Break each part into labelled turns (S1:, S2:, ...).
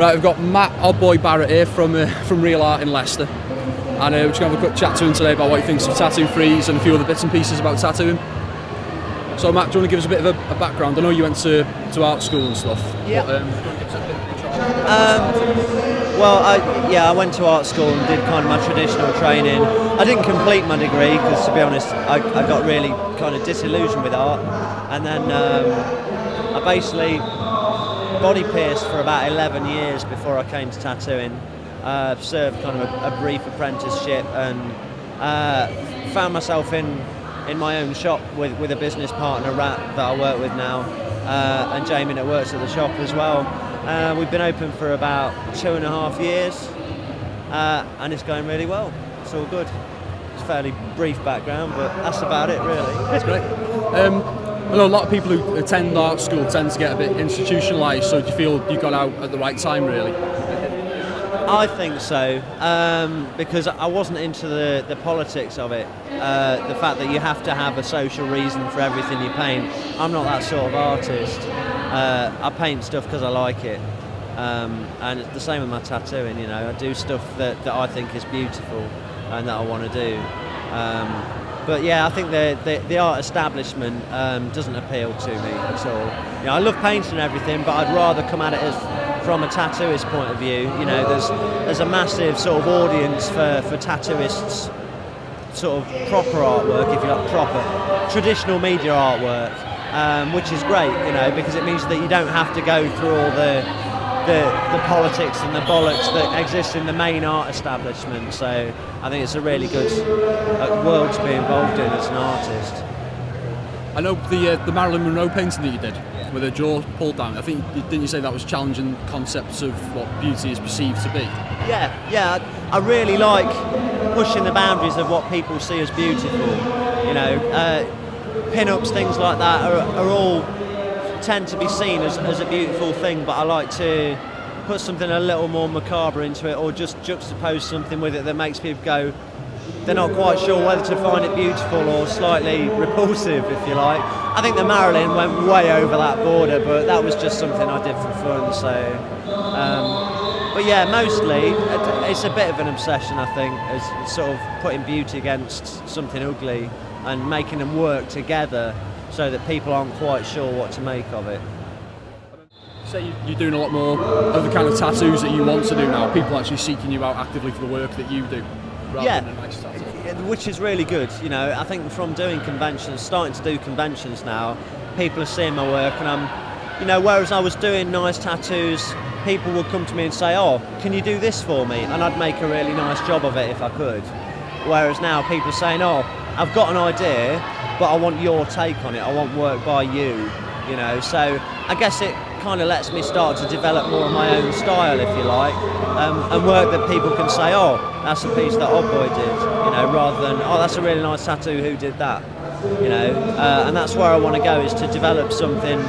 S1: Right, we've got Matt Oddboy Barrett here from Real Art in Leicester, and we're just going to have a quick chat to him today about what he thinks of tattoo freeze and a few other bits and pieces about tattooing. So Matt, do you want to give us a bit of a background? I know you went to art school and stuff.
S2: Yeah.
S1: But,
S2: I went to art school and did kind of my traditional training. I didn't complete my degree because, to be honest, I got really kind of disillusioned with art, and then I basically body pierced for about 11 years before I came to tattooing. Served kind of a brief apprenticeship and found myself in my own shop with a business partner, Rat, that I work with now, and Jamie that works at the shop as well. We've been open for about 2.5 years, and it's going really well. It's all good. It's a fairly brief background, but that's about it really.
S1: That's great. I know a lot of people who attend art school tend to get a bit institutionalised, so do you feel you got out at the right time really?
S2: I think so, because I wasn't into the politics of it, the fact that you have to have a social reason for everything you paint. I'm not that sort of artist. I paint stuff because I like it, and it's the same with my tattooing. You know, I do stuff that I think is beautiful and that I want to do. But yeah, I think the art establishment doesn't appeal to me at all. You know, I love painting and everything, but I'd rather come at it from a tattooist point of view. You know, there's a massive sort of audience for tattooists, sort of proper artwork, if you like, proper traditional media artwork, which is great, you know, because it means that you don't have to go through all the politics and the bollocks that exist in the main art establishment. So I think it's a really good world to be involved in as an artist.
S1: I know the Marilyn Monroe painting that you did, with her jaw pulled down. I think, didn't you say that was challenging concepts of what beauty is perceived to be?
S2: Yeah. I really like pushing the boundaries of what people see as beautiful. You know, pin-ups, things like that are all tend to be seen as a beautiful thing, but I like to put something a little more macabre into it, or just juxtapose something with it that makes people go, they're not quite sure whether to find it beautiful or slightly repulsive, if you like. I think the Marilyn went way over that border, but that was just something I did for fun. So, but yeah, mostly it's a bit of an obsession, I think, as sort of putting beauty against something ugly and making them work together so that people aren't quite sure what to make of it.
S1: Say you're doing a lot more of the kind of tattoos that you want to do now. People actually seeking you out actively for the work that you do.
S2: Yeah, which is really good. You know, I think from doing conventions, starting to do conventions now, people are seeing my work, and you know, whereas I was doing nice tattoos, people would come to me and say, "Oh, can you do this for me?" And I'd make a really nice job of it if I could. Whereas now people are saying, "Oh, I've got an idea, but I want your take on it. I want work by you." You know, so I guess it kind of lets me start to develop more of my own style, if you like, and work that people can say, "Oh, that's a piece that Oddboy did," you know, rather than, "Oh, that's a really nice tattoo, who did that?" You know, and that's where I want to go, is to develop something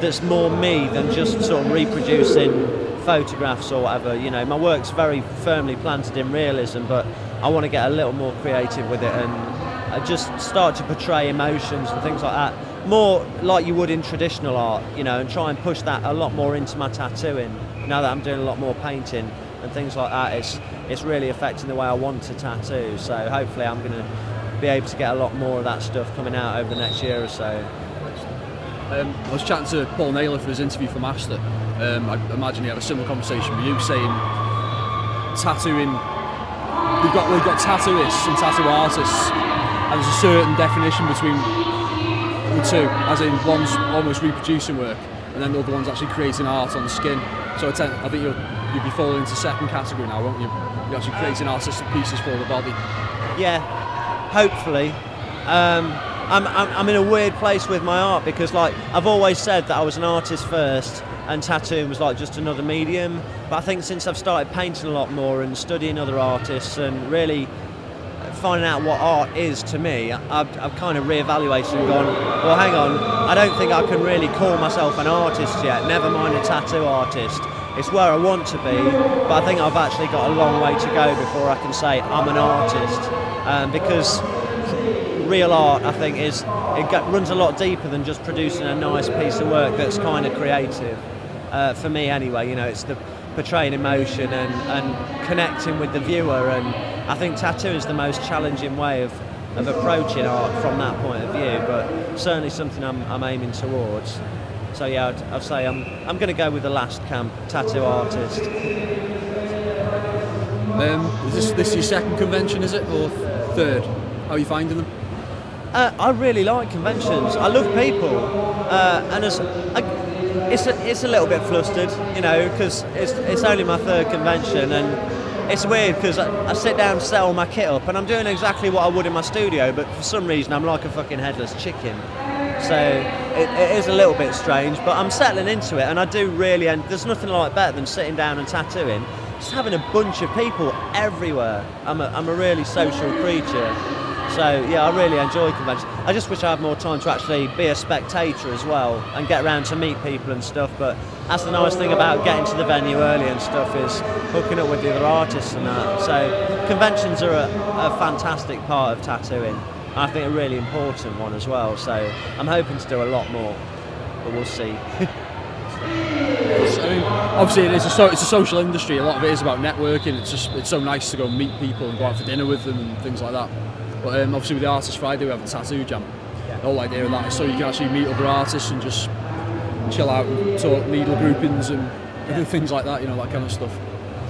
S2: that's more me than just sort of reproducing photographs or whatever. You know, my work's very firmly planted in realism, but I want to get a little more creative with it and just start to portray emotions and things like that, more like you would in traditional art, you know, and try and push that a lot more into my tattooing. Now that I'm doing a lot more painting and things like that, it's really affecting the way I want to tattoo. So hopefully I'm going to be able to get a lot more of that stuff coming out over the next year or so.
S1: I was chatting to Paul Naylor for his interview for Master. I imagine he had a similar conversation with you, saying tattooing, we've got tattooists and tattoo artists, and there's a certain definition between the two, as in one's almost reproducing work and then the other one's actually creating art on the skin. So I think you'll be falling into second category now, won't you? You're actually creating artistic pieces for the body.
S2: Yeah, hopefully. I'm in a weird place with my art, because like I've always said that I was an artist first and tattooing was like just another medium, but I think since I've started painting a lot more and studying other artists and really finding out what art is to me, I've kind of reevaluated and gone, well, hang on, I don't think I can really call myself an artist yet, never mind a tattoo artist. It's where I want to be, but I think I've actually got a long way to go before I can say I'm an artist, because real art, I think, runs a lot deeper than just producing a nice piece of work that's kind of creative. For me anyway, you know, it's the portraying emotion and connecting with the viewer. And I think tattoo is the most challenging way of approaching art from that point of view, but certainly something I'm aiming towards. So yeah, I'd say I'm going to go with the last camp, tattoo artist.
S1: Is this your second convention, is it, or third? How are you finding them?
S2: I really like conventions. I love people, and it's a little bit flustered, you know, because it's only my third convention, and it's weird because I sit down to set all my kit up, and I'm doing exactly what I would in my studio, but for some reason I'm like a fucking headless chicken. So it is a little bit strange, but I'm settling into it, and I do really. And there's nothing like better than sitting down and tattooing. Just having a bunch of people everywhere. I'm a really social creature. So yeah, I really enjoy conventions. I just wish I had more time to actually be a spectator as well and get around to meet people and stuff. But that's the nice thing about getting to the venue early and stuff, is hooking up with the other artists and that. So conventions are a fantastic part of tattooing. I think a really important one as well. So I'm hoping to do a lot more, but we'll see.
S1: I mean, obviously it's a social industry. A lot of it is about networking. It's so nice to go and meet people and go out for dinner with them and things like that. But obviously with the Artist Friday we have the tattoo jam. The whole idea of that is so you can actually meet other artists and just chill out and talk needle groupings and things like that, you know, that kind of stuff.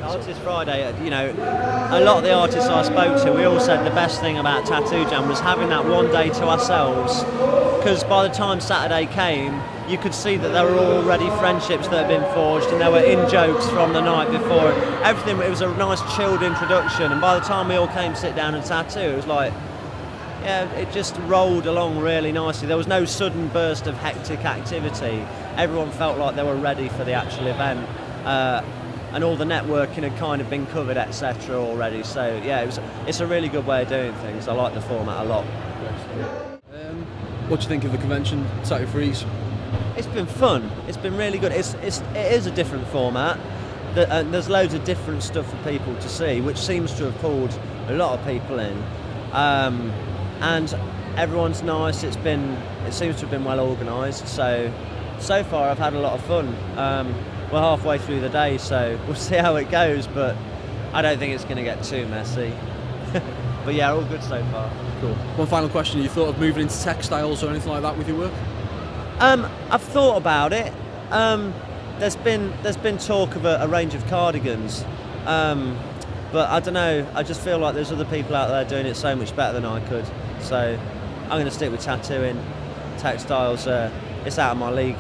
S2: Artist Friday, you know, a lot of the artists I spoke to, we all said the best thing about Tattoo Jam was having that one day to ourselves, because by the time Saturday came, you could see that there were already friendships that had been forged, and there were in-jokes from the night before. Everything, it was a nice chilled introduction, and by the time we all came to sit down and tattoo, it was like, yeah, it just rolled along really nicely. There was no sudden burst of hectic activity. Everyone felt like they were ready for the actual event. And all the networking had kind of been covered, etc. already. So yeah, it's a really good way of doing things. I like the format a lot.
S1: What do you think of the convention, Tattoo Freeze?
S2: It's been fun. It's been really good. It is a different format. There's loads of different stuff for people to see, which seems to have pulled a lot of people in. And everyone's nice. It seems to have been well organised. So far I've had a lot of fun. We're halfway through the day, so we'll see how it goes, but I don't think it's going to get too messy. But yeah, all good so far.
S1: Cool. One final question, you thought of moving into textiles or anything like that with your work?
S2: I've thought about it. There's been talk of a range of cardigans, but I don't know, I just feel like there's other people out there doing it so much better than I could, so I'm going to stick with tattooing. Textiles, it's out of my league.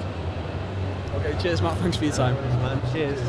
S1: Okay, cheers Matt, thanks for your time.
S2: Cheers.